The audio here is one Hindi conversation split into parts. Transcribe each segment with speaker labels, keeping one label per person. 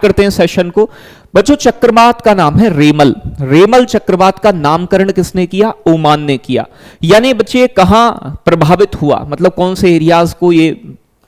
Speaker 1: करते हैं सेशन को। बच्चों चक्रवात का नाम है रेमल। रेमल चक्रवात का नामकरण किसने किया? ओमान ने किया। यानी बच्चे कहां प्रभावित हुआ, मतलब कौन से एरियाज को ये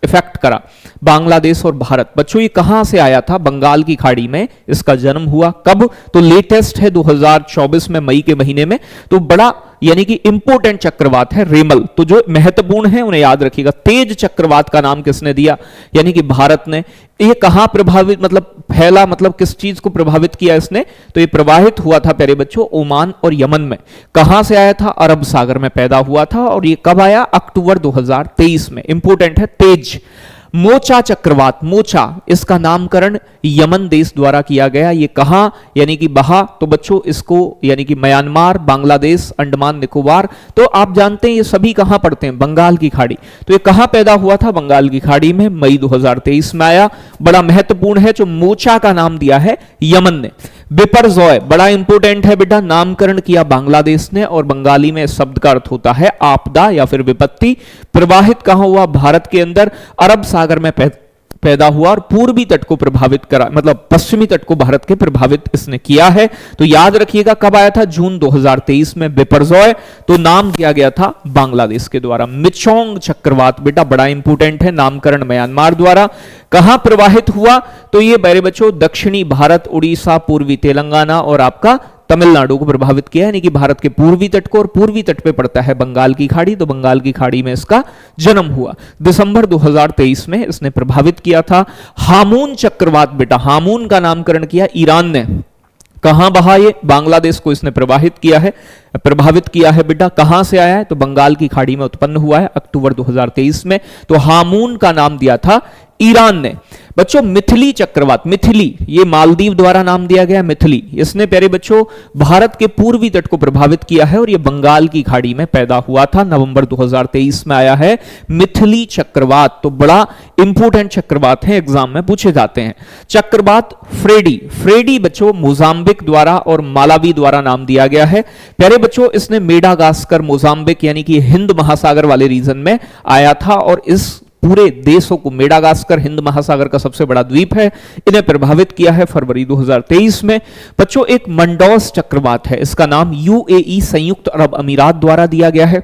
Speaker 1: इफेक्ट करा? बांग्लादेश और भारत। बच्चों ये कहां से आया था? बंगाल की खाड़ी में इसका जन्म हुआ। कब? तो लेटेस्ट है 2024 में मई के महीने में। तो बड़ा यानी कि इंपोर्टेंट चक्रवात है रेमल। तो जो महत्वपूर्ण है उन्हें याद रखिएगा। तेज चक्रवात का नाम किसने दिया? यानी कि भारत ने। ये कहां प्रभावित मतलब फैला, मतलब किस चीज को प्रभावित किया इसने? तो ये प्रवाहित हुआ था प्यारे बच्चों ओमान और यमन में। कहां से आया था? अरब सागर में पैदा हुआ था। और ये कब आया? अक्टूबर 2023 में। इंपोर्टेंट है तेज। मोचा चक्रवात, मोचा इसका नामकरण यमन देश द्वारा किया गया। ये कहां यानी कि बहा? तो बच्चों इसको यानी कि म्यांमार, बांग्लादेश, अंडमान निकोबार। तो आप जानते हैं ये सभी कहां पड़ते हैं? बंगाल की खाड़ी। तो ये कहां पैदा हुआ था? बंगाल की खाड़ी में। मई 2023 में आया। बड़ा महत्वपूर्ण है। जो मोचा का नाम दिया है यमन ने। बिपरजॉय बड़ा इंपोर्टेंट है बेटा, नामकरण किया बांग्लादेश ने। और बंगाली में शब्द का अर्थ होता है आपदा या फिर विपत्ति। प्रवाहित कहां हुआ? भारत के अंदर अरब सागर में पैदा हुआ और पूर्वी तट को प्रभावित करा, मतलब पश्चिमी तट को भारत के प्रभावित इसने किया है। तो याद रखिएगा कब आया था? जून 2023 में बिपरजॉय। तो नाम दिया गया था बांग्लादेश के द्वारा। मिचोंग चक्रवात बेटा बड़ा इंपोर्टेंट है, नामकरण म्यांमार द्वारा। कहां प्रवाहित हुआ? तो ये मेरे बच्चों दक्षिणी भारत, उड़ीसा, पूर्वी तेलंगाना और आपका तमिलनाडु को प्रभावित किया। यानी कि भारत के पूर्वी तट को, और पूर्वी तट पे पड़ता है बंगाल की खाड़ी। तो बंगाल की खाड़ी में इसका जन्म हुआ। दिसंबर 2023 में इसने प्रभावित किया था। हामून चक्रवात बेटा, हामून का नामकरण किया ईरान ने। कहां बहा ये? बांग्लादेश को इसने प्रभावित किया है बेटा। कहां से आया है? तो बंगाल की खाड़ी में उत्पन्न हुआ है अक्टूबर 2023 में। तो हामून का नाम दिया था ईरान ने। बच्चों मिथिली चक्रवात, मिथिली ये मालदीव द्वारा नाम दिया गया मिथिली। इसने प्यारे बच्चों भारत के पूर्वी तट को प्रभावित किया है और ये बंगाल की खाड़ी में पैदा हुआ था। नवंबर 2023 में आया है मिथिली चक्रवात। तो बड़ा इंपोर्टेंट चक्रवात है, एग्जाम में पूछे जाते हैं। चक्रवात फ्रेडी, फ्रेडी बच्चों मोजाम्बिक द्वारा और मालावी द्वारा नाम दिया गया है। प्यारे बच्चों इसने मेडागास्कर, मोजाम्बिक यानी कि हिंद महासागर वाले रीजन में आया था। और इस पूरे देशों को, मेडागास्कर हिंद महासागर का सबसे बड़ा द्वीप है, इन्हें प्रभावित किया है फरवरी 2023 में। बच्चों एक मंडोस चक्रवात है, इसका नाम यूएई संयुक्त अरब अमीरात द्वारा दिया गया है।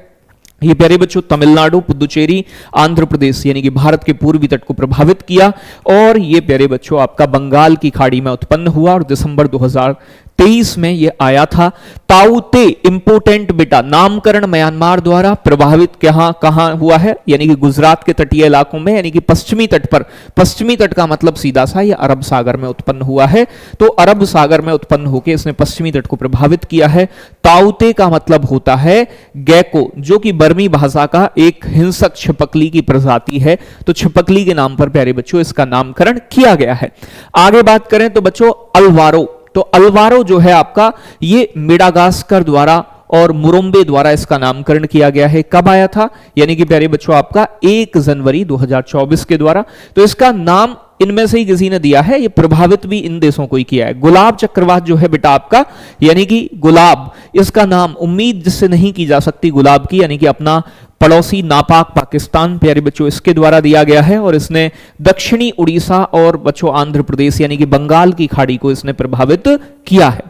Speaker 1: ये प्यारे बच्चों तमिलनाडु, पुदुचेरी, आंध्र प्रदेश यानी कि भारत के पूर्वी तट को प्रभावित किया। और ये प्यारे बच्चों आपका बंगाल की खाड़ी में उत्पन्न हुआ और दिसंबर 2023 में ये आया था। ताउते इंपोर्टेंट बेटा, नामकरण म्यांमार द्वारा प्रभावित कहां हुआ है? यानी कि गुजरात के तटीय इलाकों में, यानी कि पश्चिमी तट पर। पश्चिमी तट का मतलब सीधा सा ये अरब सागर में उत्पन्न हुआ है। तो अरब सागर में उत्पन्न होकर इसने पश्चिमी तट को प्रभावित किया है। ताउते का मतलब होता है गैको, जो कि बर्मी भाषा का एक हिंसक छिपकली की प्रजाति है। तो छिपकली के नाम पर प्यारे बच्चों इसका नामकरण किया गया है। आगे बात करें तो बच्चों अल्वारो, तो अल्वारो जो है आपका ये मेडागास्कर द्वारा और मुरोम्बे द्वारा इसका नामकरण किया गया है। कब आया था? यानी कि प्यारे बच्चों आपका 1 जनवरी 2024 के द्वारा। तो इसका नाम इनमें से ही किसी ने दिया है, ये प्रभावित भी इन देशों को ही किया है। गुलाब चक्रवात जो है बेटा आपका, यानी कि गुलाब, इसका नाम उम्मीद जिससे नहीं की जा सकती गुलाब की, यानी कि अपना पड़ोसी नापाक पाकिस्तान प्यारे बच्चों इसके द्वारा दिया गया है। और इसने दक्षिणी उड़ीसा और बच्चों आंध्र प्रदेश यानी कि बंगाल की खाड़ी को इसने प्रभावित किया है।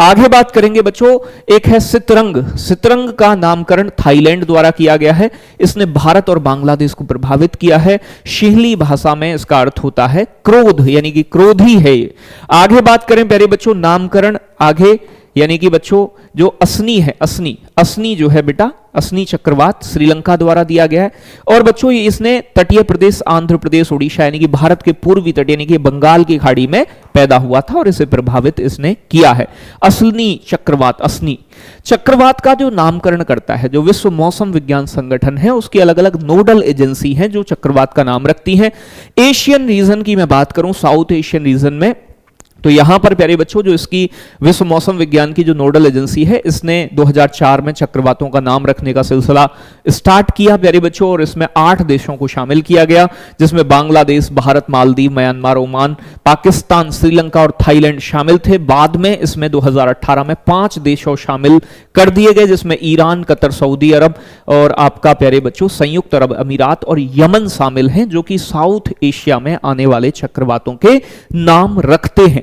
Speaker 1: आगे बात करेंगे बच्चों, एक है सितरंग। सितरंग का नामकरण थाईलैंड द्वारा किया गया है। इसने भारत और बांग्लादेश को प्रभावित किया है। शिहली भाषा में इसका अर्थ होता है क्रोध, यानी कि क्रोधी है ये। आगे बात करें प्यारे बच्चों, नामकरण आगे यानी कि बच्चों जो असनी है, असनी जो है बेटा, असनी चक्रवात श्रीलंका द्वारा दिया गया है। और बच्चों ये इसने तटीय प्रदेश आंध्र प्रदेश, उड़ीसा यानी कि भारत के पूर्वी तट यानी कि बंगाल की खाड़ी में पैदा हुआ था और इसे प्रभावित इसने किया है। असनी चक्रवात, असनी चक्रवात का जो नामकरण करता है जो विश्व मौसम विज्ञान संगठन है, उसकी अलग अलग नोडल एजेंसी हैं जो चक्रवात का नाम रखती हैं। एशियन रीजन की मैं बात करूं, साउथ एशियन रीजन में, तो यहां पर प्यारे बच्चों जो इसकी विश्व मौसम विज्ञान की जो नोडल एजेंसी है, इसने 2004 में चक्रवातों का नाम रखने का सिलसिला स्टार्ट किया प्यारे बच्चों, और इसमें 8 देशों को शामिल किया गया, जिसमें बांग्लादेश, भारत, मालदीव, म्यांमार, ओमान, पाकिस्तान, श्रीलंका और थाईलैंड शामिल थे। बाद में इसमें 2018 में 5 देशों शामिल कर दिए गए, जिसमें ईरान, कतर, सऊदी अरब और आपका प्यारे बच्चों संयुक्त अरब अमीरात और यमन शामिल हैं, जो कि साउथ एशिया में आने वाले चक्रवातों के नाम रखते हैं।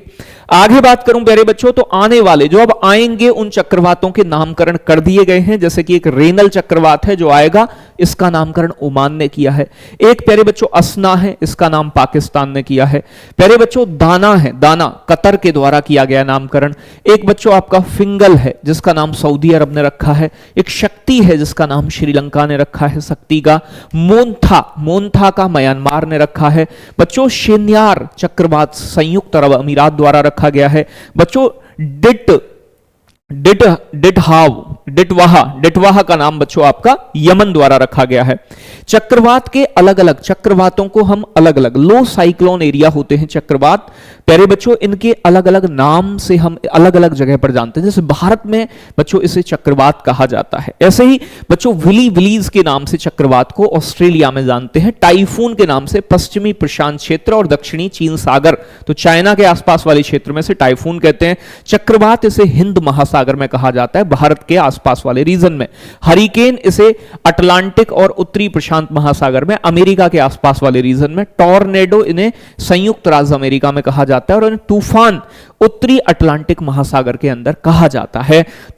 Speaker 1: आगे बात करूं प्यारे बच्चों, तो आने वाले जो अब आएंगे उन चक्रवातों के नामकरण कर दिए गए हैं। जैसे कि एक रेनल चक्रवात है जो आएगा, इसका नामकरण ओमान ने किया है। एक प्यारे बच्चों असना है, इसका नाम पाकिस्तान ने किया है। प्यारे बच्चों दाना है, दाना कतर के द्वारा किया गया नामकरण। एक बच्चों आपका फिंगल है, जिसका नाम सऊदी अरब ने रखा है। एक शक्ति है, जिसका नाम श्रीलंका ने रखा है, शक्ति का। मोन्था का म्यांमार ने रखा है। बच्चों शेन्यार चक्रवात संयुक्त अरब अमीरात द्वारा रखा गया है। बच्चों डिटवाहा का नाम बच्चों आपका यमन द्वारा रखा गया है। चक्रवात के अलग अलग चक्रवातों को हम अलग अलग लो साइक्लोन एरिया होते हैं चक्रवात प्यारे बच्चों, इनके अलग अलग नाम से हम अलग अलग जगह पर जानते हैं। जैसे भारत में बच्चों इसे चक्रवात कहा जाता है, ऐसे ही बच्चों विलीज के नाम से चक्रवात को ऑस्ट्रेलिया में जानते हैं। टाइफून के नाम से पश्चिमी प्रशांत क्षेत्र और दक्षिणी चीन सागर, तो चाइना के आसपास वाले क्षेत्र में से टाइफून कहते हैं। चक्रवात इसे हिंद महासागर में कहा जाता है, भारत के आसपास वाले रीजन में। हरिकेन इसे अटलांटिक और उत्तरी प्रशांत महासागर में, अमेरिका के आसपास वाले रीजन में। टॉर्नेडो इन्हें संयुक्त राज्य अमेरिका में कहा जाता है, और तूफान उत्तरी अटलांटिक महासागर के अंदर कहा जाता है।